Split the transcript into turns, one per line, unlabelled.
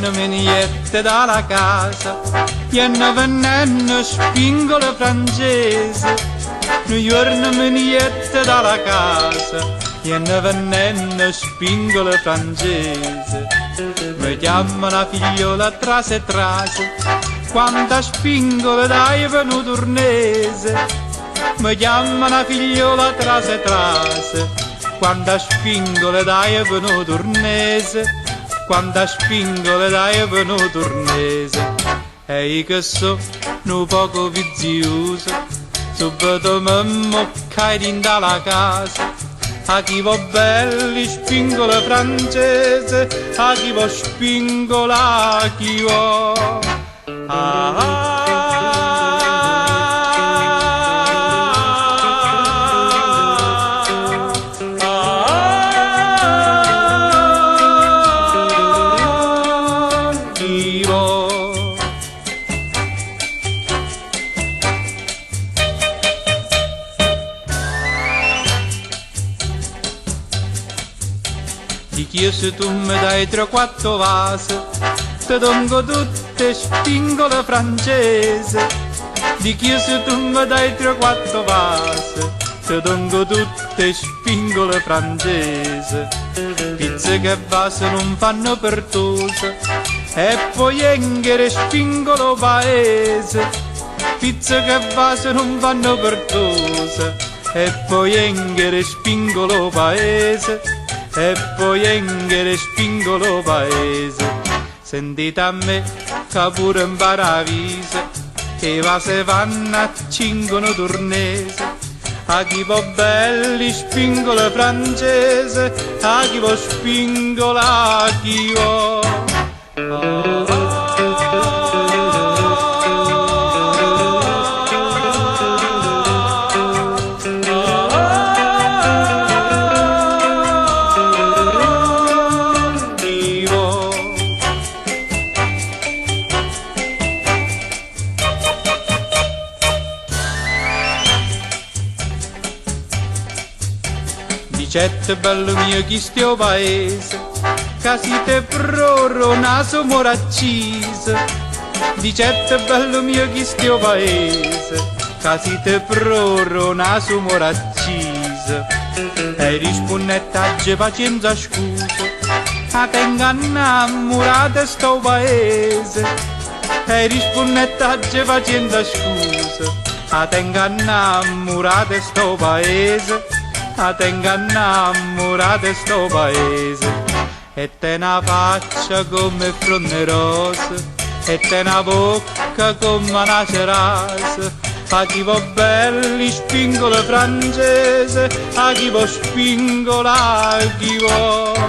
giorno me niente dalla casa, viene venendo spingola francese. Un giorno me niente dalla casa, viene venendo spingola francese. Mi chiama una figliola trase trase, quanta spingola dai venuto urnese. Mi chiama una figliola trase trase, quanta spingola dai venuto urnese. Quanta spingola dai venuto urnese. E io che so un poco vizioso, subito mi moccai dalla casa. A chi va belli spingola francese, a chi va spingola, a chi va. Ti chiedo se tu mi dai 3-4 vasi, ti dongo tutte spingole francese. Ti chiedo se tu mi dai 3-4 vasi, ti dongo tutte spingole francese. Pizze che vasi non fanno pertose, e poi enghere spingolo paese. Pizze che vasi non fanno pertose, e poi enghere spingolo paese. E poi enghere spingolo paese. Sentite a me che pure in paravise, che va se vanno a cingono turnese. A chi va belli spingola francese, a chi va spingola, a chi va. Dicette bello mio chi stia paese, che siete proro naso moraccise. Dicette bello mio chi stia paese, che siete proro naso moraccise. E rispondette pazienza scusa, a tengo innamorata sto paese. E rispondette pazienza scusa, a tengo innamorata sto paese. A tengo innamorata sto paese. E te una faccia come fronde rose, e te una bocca come una cerasa. A chi va belli spingola francese, a chi va spingola, a chi va.